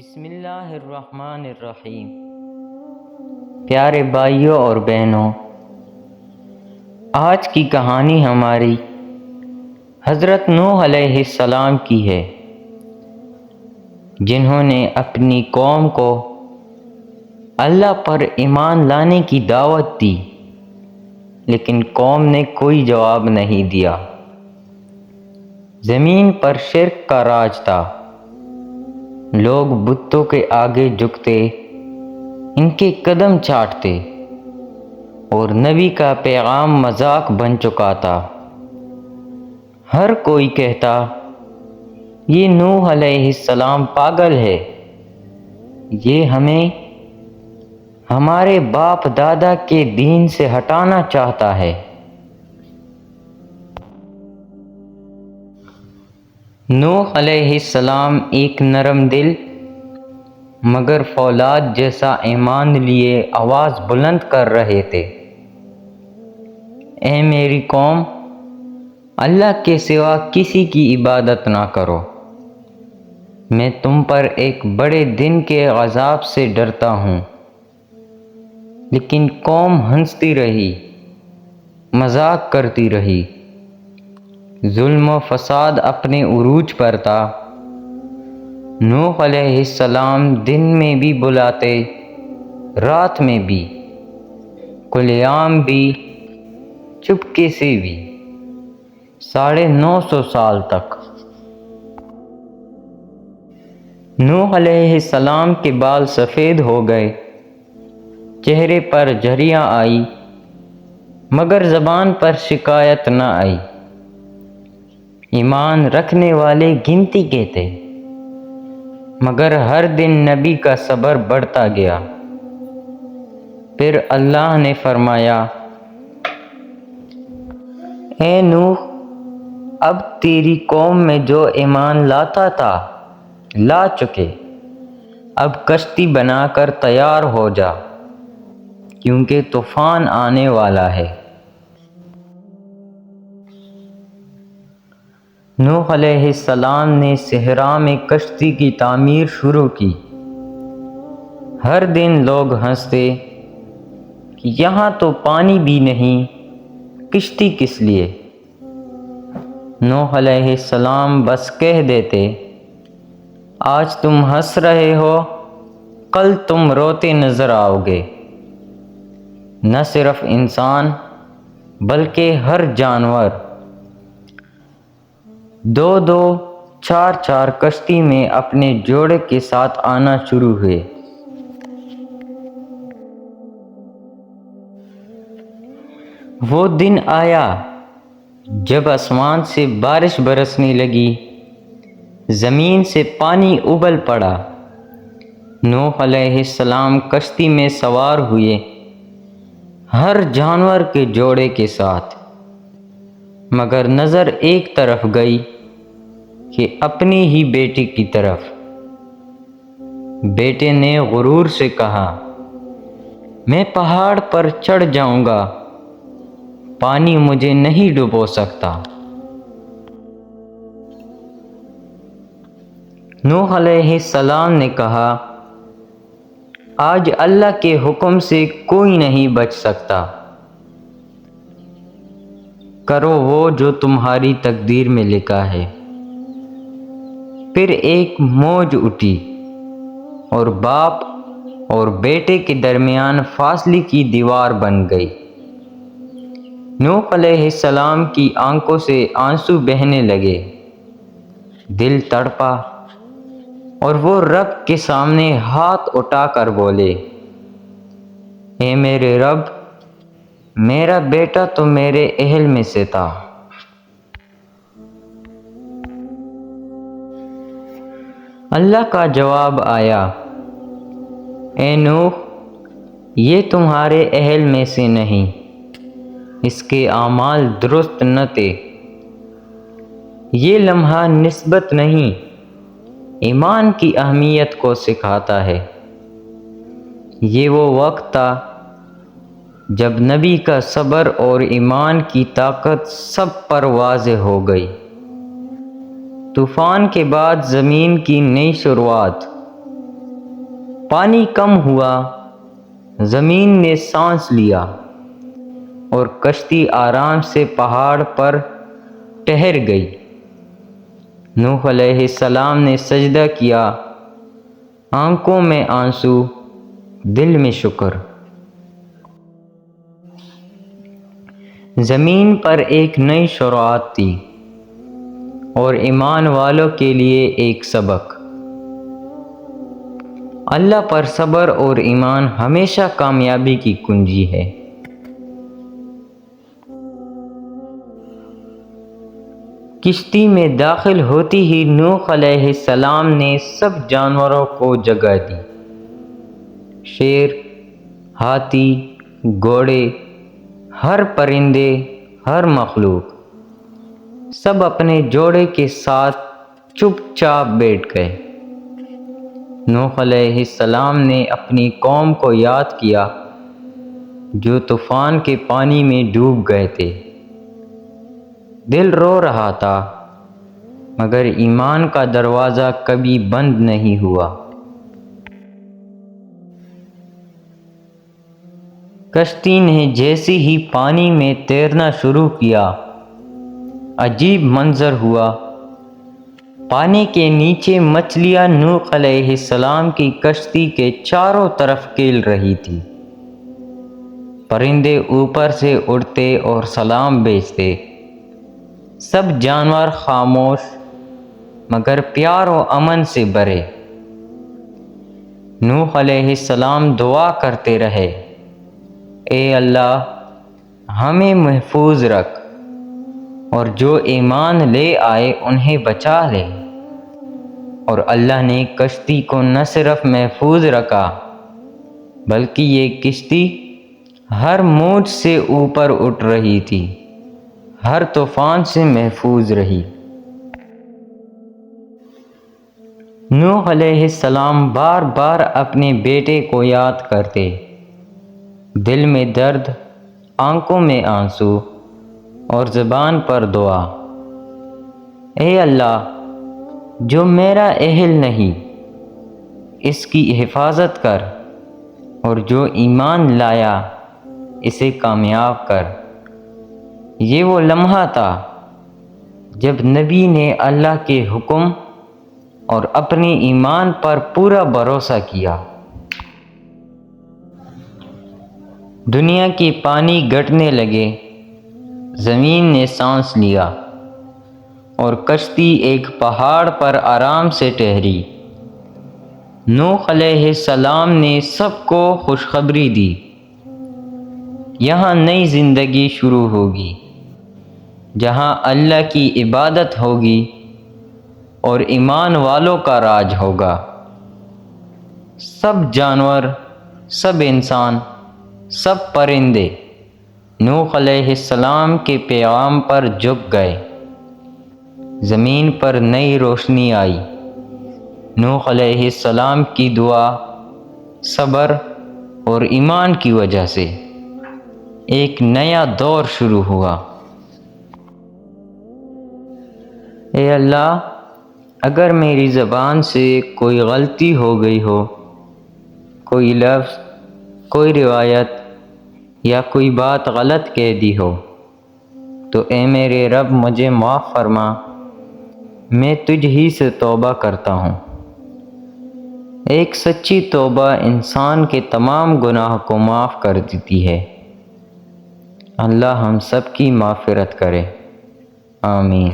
بسم اللہ الرحمن الرحیم۔ پیارے بھائیوں اور بہنوں، آج کی کہانی ہماری حضرت نوح علیہ السلام کی ہے، جنہوں نے اپنی قوم کو اللہ پر ایمان لانے کی دعوت دی، لیکن قوم نے کوئی جواب نہیں دیا۔ زمین پر شرک کا راج تھا، لوگ بتوں کے آگے جھکتے، ان کے قدم چاٹتے، اور نبی کا پیغام مذاق بن چکا تھا۔ ہر کوئی کہتا، یہ نوح علیہ السلام پاگل ہے، یہ ہمیں ہمارے باپ دادا کے دین سے ہٹانا چاہتا ہے۔ نوح علیہ السلام ایک نرم دل مگر فولاد جیسا ایمان لیے آواز بلند کر رہے تھے۔ اے میری قوم، اللہ کے سوا کسی کی عبادت نہ کرو، میں تم پر ایک بڑے دن کے عذاب سے ڈرتا ہوں۔ لیکن قوم ہنستی رہی، مذاق کرتی رہی۔ ظلم و فساد اپنے عروج پر تھا۔ نوح علیہ السلام دن میں بھی بلاتے، رات میں بھی، کھلے عام بھی، چپکے سے بھی، 950 سال تک۔ نوح علیہ السلام کے بال سفید ہو گئے، چہرے پر جھریاں آئی، مگر زبان پر شکایت نہ آئی۔ ایمان رکھنے والے گنتی کے تھے، مگر ہر دن نبی کا صبر بڑھتا گیا۔ پھر اللہ نے فرمایا، اے نوح، اب تیری قوم میں جو ایمان لاتا تھا لا چکے، اب کشتی بنا کر تیار ہو جا، کیونکہ طوفان آنے والا ہے۔ نوح علیہ السلام نے صحرا میں کشتی کی تعمیر شروع کی۔ ہر دن لوگ ہنستے کہ یہاں تو پانی بھی نہیں، کشتی کس لیے؟ نوح علیہ السلام بس کہہ دیتے، آج تم ہنس رہے ہو، کل تم روتے نظر آؤ گے۔ نہ صرف انسان بلکہ ہر جانور 2-2 4-4 کشتی میں اپنے جوڑے کے ساتھ آنا شروع ہوئے۔ وہ دن آیا جب آسمان سے بارش برسنے لگی، زمین سے پانی ابل پڑا۔ نوح علیہ السلام کشتی میں سوار ہوئے، ہر جانور کے جوڑے کے ساتھ، مگر نظر ایک طرف گئی کہ اپنی ہی بیٹی کی طرف۔ بیٹے نے غرور سے کہا، میں پہاڑ پر چڑھ جاؤں گا، پانی مجھے نہیں ڈبو سکتا۔ نوح علیہ السلام نے کہا، آج اللہ کے حکم سے کوئی نہیں بچ سکتا، کرو وہ جو تمہاری تقدیر میں لکھا ہے۔ پھر ایک موج اٹھی اور باپ اور بیٹے کے درمیان فاصلے کی دیوار بن گئی۔ نوح علیہ السلام کی آنکھوں سے آنسو بہنے لگے، دل تڑپا، اور وہ رب کے سامنے ہاتھ اٹھا کر بولے، اے میرے رب، میرا بیٹا تو میرے اہل میں سے تھا۔ اللہ کا جواب آیا، اے نوح، یہ تمہارے اہل میں سے نہیں، اس کے اعمال درست نہ تھے۔ یہ لمحہ نسبت نہیں، ایمان کی اہمیت کو سکھاتا ہے۔ یہ وہ وقت تھا جب نبی کا صبر اور ایمان کی طاقت سب پر واضح ہو گئی۔ طوفان کے بعد زمین کی نئی شروعات، پانی کم ہوا، زمین نے سانس لیا اور کشتی آرام سے پہاڑ پر ٹھہر گئی۔ نوح علیہ السلام نے سجدہ کیا، آنکھوں میں آنسو، دل میں شکر۔ زمین پر ایک نئی شروعات تھی اور ایمان والوں کے لیے ایک سبق۔ اللہ پر صبر اور ایمان ہمیشہ کامیابی کی کنجی ہے۔ کشتی میں داخل ہوتی ہی نوح علیہ السلام نے سب جانوروں کو جگہ دی۔ شیر، ہاتھی، گھوڑے، ہر پرندے، ہر مخلوق، سب اپنے جوڑے کے ساتھ چپ چاپ بیٹھ گئے۔ نوح علیہ السلام نے اپنی قوم کو یاد کیا جو طوفان کے پانی میں ڈوب گئے تھے۔ دل رو رہا تھا مگر ایمان کا دروازہ کبھی بند نہیں ہوا۔ کشتی نے جیسے ہی پانی میں تیرنا شروع کیا، عجیب منظر ہوا۔ پانی کے نیچے مچھلیاں نوح علیہ السلام کی کشتی کے چاروں طرف کھیل رہی تھی۔ پرندے اوپر سے اڑتے اور سلام بھیجتے۔ سب جانور خاموش مگر پیار و امن سے بھرے۔ نوح علیہ السلام دعا کرتے رہے، اے اللہ ہمیں محفوظ رکھ اور جو ایمان لے آئے انہیں بچا لے۔ اور اللہ نے کشتی کو نہ صرف محفوظ رکھا بلکہ یہ کشتی ہر موج سے اوپر اٹھ رہی تھی، ہر طوفان سے محفوظ رہی۔ نوح علیہ السلام بار بار اپنے بیٹے کو یاد کرتے، دل میں درد، آنکھوں میں آنسو اور زبان پر دعا۔ اے اللہ جو میرا اہل نہیں اس کی حفاظت کر، اور جو ایمان لایا اسے کامیاب کر۔ یہ وہ لمحہ تھا جب نبی نے اللہ کے حکم اور اپنے ایمان پر پورا بھروسہ کیا۔ دنیا کے پانی گھٹنے لگے، زمین نے سانس لیا اور کشتی ایک پہاڑ پر آرام سے ٹھہری۔ نوح علیہ السلام نے سب کو خوشخبری دی، یہاں نئی زندگی شروع ہوگی جہاں اللہ کی عبادت ہوگی اور ایمان والوں کا راج ہوگا۔ سب جانور، سب انسان، سب پرندے نوح علیہ السلام کے پیغام پر جھک گئے۔ زمین پر نئی روشنی آئی۔ نوح علیہ السلام کی دعا، صبر اور ایمان کی وجہ سے ایک نیا دور شروع ہوا۔ اے اللہ اگر میری زبان سے کوئی غلطی ہو گئی ہو، کوئی لفظ، کوئی روایت یا کوئی بات غلط کہہ دی ہو تو اے میرے رب مجھے معاف فرما، میں تجھ ہی سے توبہ کرتا ہوں۔ ایک سچی توبہ انسان کے تمام گناہ کو معاف کر دیتی ہے۔ اللہ ہم سب کی مغفرت کرے، آمین۔